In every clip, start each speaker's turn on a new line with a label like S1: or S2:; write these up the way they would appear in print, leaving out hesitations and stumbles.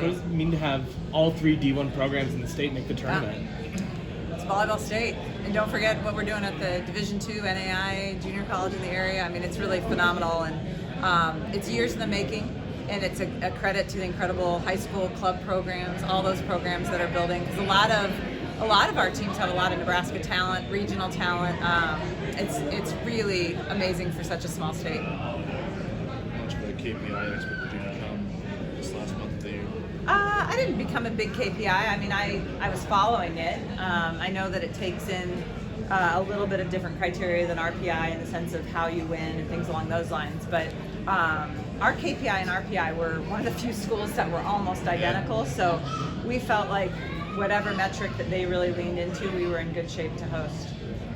S1: What does it mean to have all 3 D1 programs in the state make the tournament?
S2: It's volleyball state. And don't forget what we're doing at the Division II NAI junior college in the area. I mean, it's really phenomenal, and it's years in the making. And it's a credit to the incredible high school club programs, all those programs that are building. Because a lot of our teams have a lot of Nebraska talent, regional talent. It's really amazing for such a small state.
S3: How much of a KPI expert did you become this last month of the year?
S2: I didn't become a big KPI. I mean, I was following it. I know that it takes in a little bit of different criteria than RPI in the sense of how you win and things along those lines. But our KPI and RPI were one of the few schools that were almost identical. So we felt like whatever metric that they really leaned into, we were in good shape to host.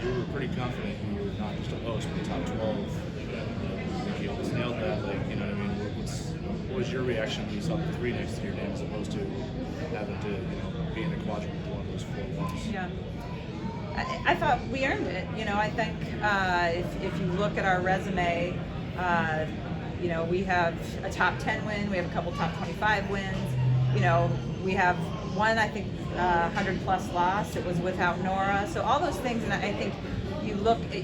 S3: You were pretty confident you were not just a host, but top 12. I think you almost nailed that. Like, you know what I mean? What was your reaction when you saw the 3 next to your name as opposed to having to, be in a quadrant with one of those 4 ones?
S2: Yeah. I thought we earned it. I think if you look at our resume, we have a top 10 win, we have a couple top 25 wins. We have one, I think, 100-plus loss. It was without Nora. So all those things, and I think you look at,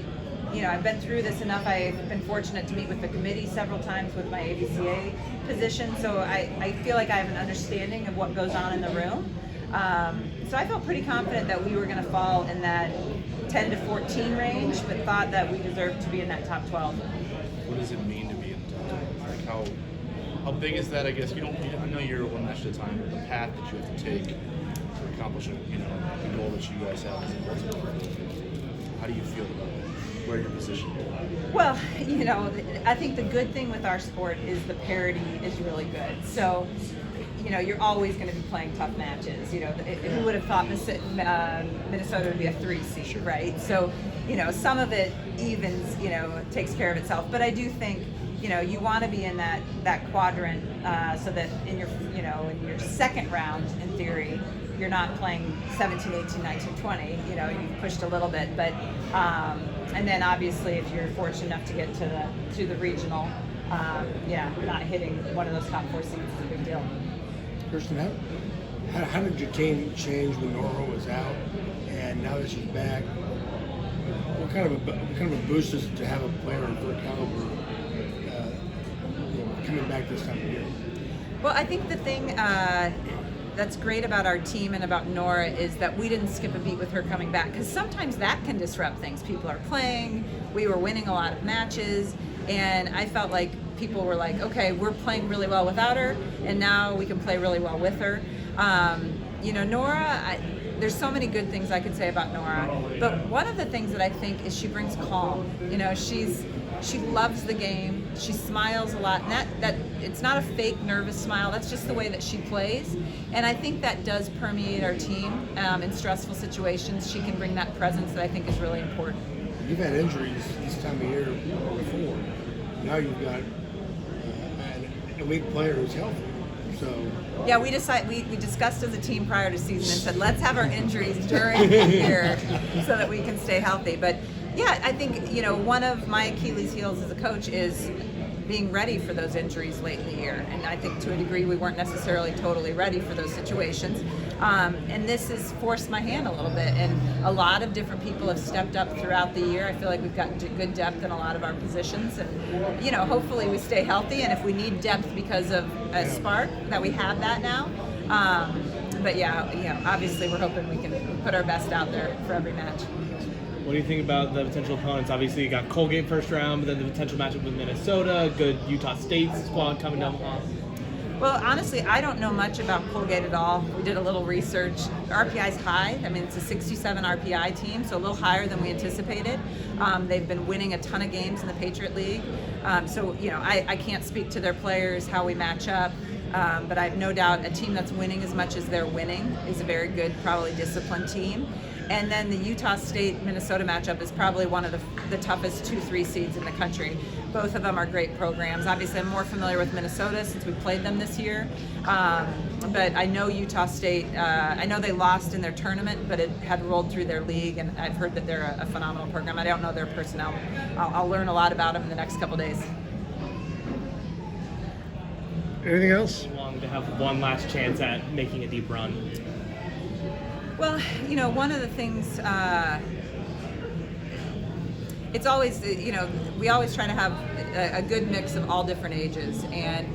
S2: I've been through this enough. I've been fortunate to meet with the committee several times with my ABCA position. So I feel like I have an understanding of what goes on in the room. So I felt pretty confident that we were going to fall in that 10 to 14 range, but thought that we deserved to be in that top 12.
S3: What does it mean to be in the top 12? Like how big is that? I guess I know you're one match at a time, but the path that you have to take to accomplishing, the goal that you guys have as a multiple. How do you feel about where you're positioned?
S2: Well, I think the good thing with our sport is the parity is really good. So, you're always going to be playing tough matches. Who would have thought Minnesota would be a 3 seed, right? So, some of it evens, takes care of itself. But I do think, you want to be in that quadrant so that in your second round, in theory, you're not playing 17, 18, 19, 20. You've pushed a little bit, but and then obviously if you're fortunate enough to get to the regional, not hitting one of those top 4 seeds is a big deal.
S4: Kirsten, how did your team change when Nora was out, and now that she's back? What kind of a boost is it to have a player of her caliber coming back this time of year?
S2: Well, I think the thing that's great about our team and about Nora is that we didn't skip a beat with her coming back, because sometimes that can disrupt things. People are playing, we were winning a lot of matches, and I felt like people were like, okay, we're playing really well without her, and now we can play really well with her. Nora, there's so many good things I could say about Nora, but one of the things that I think is she brings calm. She loves the game. She smiles a lot, and that it's not a fake nervous smile. That's just the way that she plays, and I think that does permeate our team in stressful situations. She can bring that presence that I think is really important.
S4: You've had injuries this time of year before. Now you've got a weak player who's healthy. So
S2: yeah, we discussed as a team prior to season and said, let's have our injuries during the year so that we can stay healthy. But yeah, I think one of my Achilles' heels as a coach is being ready for those injuries late in the year, and I think to a degree we weren't necessarily totally ready for those situations, and this has forced my hand a little bit, and a lot of different people have stepped up throughout the year. I feel like we've got good depth in a lot of our positions, and hopefully we stay healthy, and if we need depth because of a spark, that we have that now. But yeah, obviously we're hoping we can put our best out there for every match.
S1: What do you think about the potential opponents? Obviously, you got Colgate first round, but then the potential matchup with Minnesota, good Utah State squad coming down the line.
S2: Well, honestly, I don't know much about Colgate at all. We did a little research. RPI's high. I mean, it's a 67 RPI team, so a little higher than we anticipated. They've been winning a ton of games in the Patriot League. I can't speak to their players, how we match up. But I have no doubt a team that's winning as much as they're winning is a very good, probably disciplined team. And then the Utah State-Minnesota matchup is probably one of the toughest 2-3 seeds in the country. Both of them are great programs. Obviously, I'm more familiar with Minnesota since we played them this year. But I know Utah State, I know they lost in their tournament, but it had rolled through their league, and I've heard that they're a phenomenal program. I don't know their personnel. I'll learn a lot about them in the next couple days.
S4: Anything else?
S1: Long to have one last chance at making a deep run.
S2: Well, one of the things, it's always, we always try to have a good mix of all different ages. And,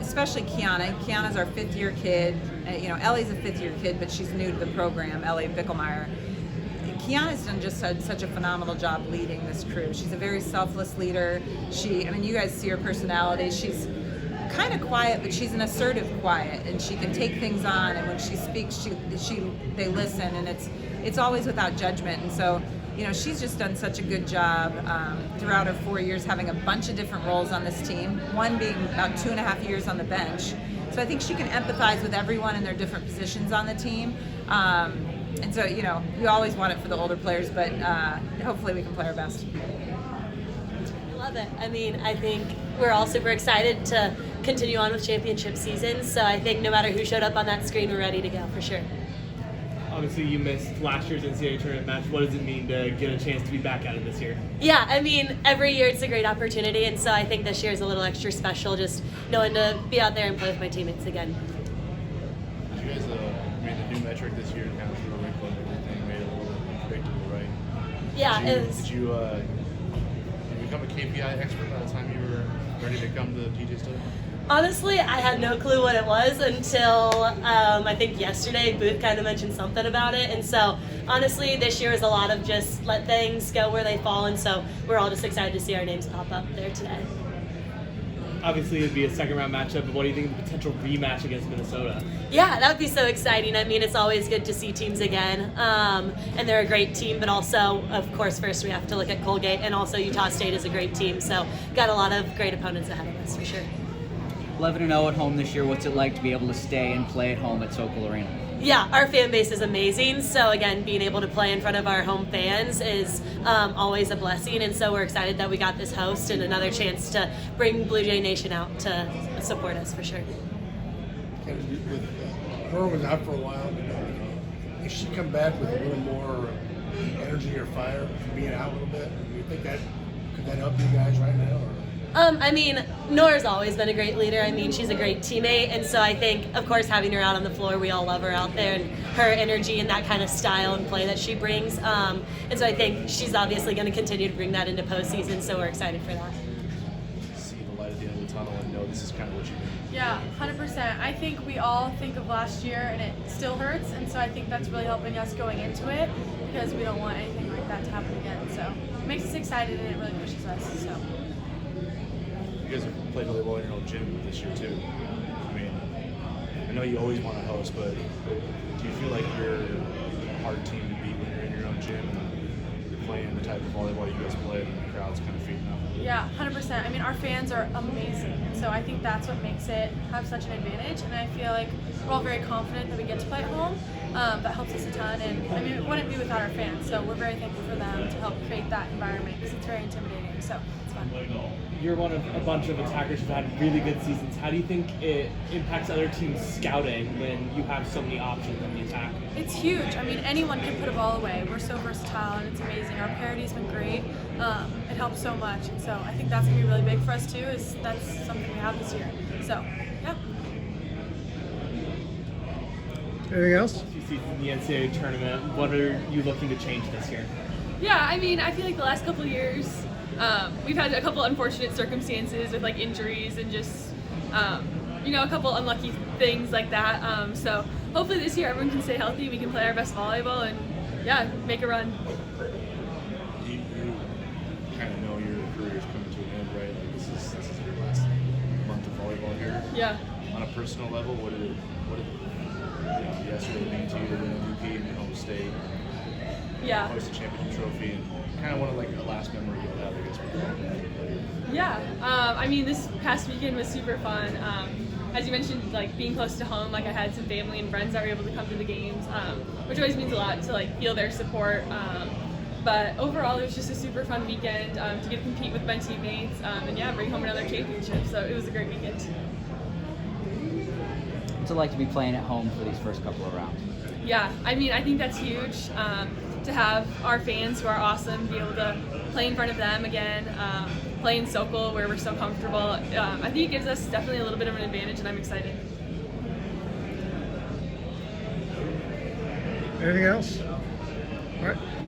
S2: especially Kiana. Kiana's our 5th-year kid. Ellie's a 5th-year kid, but she's new to the program, Ellie Bickelmeyer. Kiana's done just such a phenomenal job leading this crew. She's a very selfless leader. You guys see her personality. She's kind of quiet, but she's an assertive quiet, and she can take things on. And when she speaks, they listen, and it's always without judgment. And so, she's just done such a good job throughout her 4 years, having a bunch of different roles on this team. One being about 2.5 years on the bench. So I think she can empathize with everyone in their different positions on the team. And so, we always want it for the older players, but hopefully we can play our best.
S5: I love it. I think we're all super excited to continue on with championship season. So I think no matter who showed up on that screen, we're ready to go for sure.
S1: Obviously, you missed last year's NCAA tournament match. What does it mean to get a chance to be back at it this year?
S5: Yeah, every year it's a great opportunity, and so I think this year is a little extra special, just knowing to be out there and play with my teammates again.
S3: Did you guys, the new metric this year kind of threw a wrinkle and everything, made it a little unpredictable, right?
S5: Yeah,
S3: Did you become a KPI expert by the time you were ready to come to DJ Study?
S5: honestly, I had no clue what it was until I think yesterday Booth kind of mentioned something about it. And so honestly, this year is a lot of just let things go where they fall. And so we're all just excited to see our names pop up there today.
S1: Obviously, it'd be a second round matchup, but what do you think of the potential rematch against Minnesota?
S5: Yeah, that would be so exciting. I mean, it's always good to see teams again. And they're a great team, but also, of course, first we have to look at Colgate, and also Utah State is a great team. So got a lot of great opponents ahead of us for sure.
S6: 11-0 at home this year. What's it like to be able to stay and play at home at Sokol Arena?
S5: Yeah, our fan base is amazing. So again, being able to play in front of our home fans is always a blessing. And so we're excited that we got this host and another chance to bring Blue Jay Nation out to support us for sure.
S4: Her was out for a while, but if she come back with a little more energy or fire from being out a little bit, do you think could that help you guys right now? Or?
S5: I mean, Nora's always been a great leader. I mean, she's a great teammate. And so I think, of course, having her out on the floor, we all love her out there and her energy and that kind of style and play that she brings. And so I think she's obviously going to continue to bring that into postseason. So we're excited for that.
S3: See the light at the end of the tunnel and know this is kind of what you need.
S7: Yeah, 100%. I think we all think of last year and it still hurts. And so I think that's really helping us going into it because we don't want anything like that to happen again. So it makes us excited and it really pushes us. So.
S3: You guys have played volleyball in your own gym this year too. I mean, I know you always want to host, but do you feel like you're a hard team to beat when you're in your own gym and you're playing the type of volleyball you guys play and the crowd's kind of feeding up?
S7: Yeah, 100%. I mean, our fans are amazing, and so I think that's what makes it have such an advantage. And I feel like we're all very confident that we get to play at home. That helps us a ton, and I mean, it wouldn't be without our fans. So we're very thankful for them to help create that environment because it's very intimidating. So it's fun.
S1: You're one of a bunch of attackers who've had really good seasons. How do you think it impacts other teams' scouting when you have so many options on the attack?
S7: It's huge. I mean, anyone can put a ball away. We're so versatile, and it's amazing. Our parity's been great. It helps so much, and so I think that's gonna be really big for us too. Is that's something we have this year. So, yeah.
S4: Anything else?
S1: You see in the NCAA tournament, what are you looking to change this year?
S8: Yeah, I mean, I feel like the last couple of years, we've had a couple unfortunate circumstances with like injuries and just, a couple unlucky things like that. So hopefully this year everyone can stay healthy, we can play our best volleyball, and yeah, make a run.
S3: You kind of know your career is coming to an end, right? Like this is your last month of volleyball here.
S8: Yeah.
S3: On a personal level, what did yesterday mean to you to win MVP in your home state?
S8: Yeah.
S3: Hoist a championship trophy, and kind of one of like the last memory you'll have, I guess, with volleyball.
S8: Yeah. I mean, this past weekend was super fun. As you mentioned, like being close to home, like I had some family and friends that were able to come to the games, which always means a lot to like feel their support. But overall, it was just a super fun weekend to get to compete with my teammates and yeah, bring home another championship. So it was a great weekend.
S6: What's it like to be playing at home for these first couple of rounds?
S8: Yeah, I mean, I think that's huge to have our fans who are awesome be able to play in front of them again. play in Sokol where we're so comfortable. I think it gives us definitely a little bit of an advantage, and I'm excited.
S9: Anything else? All right.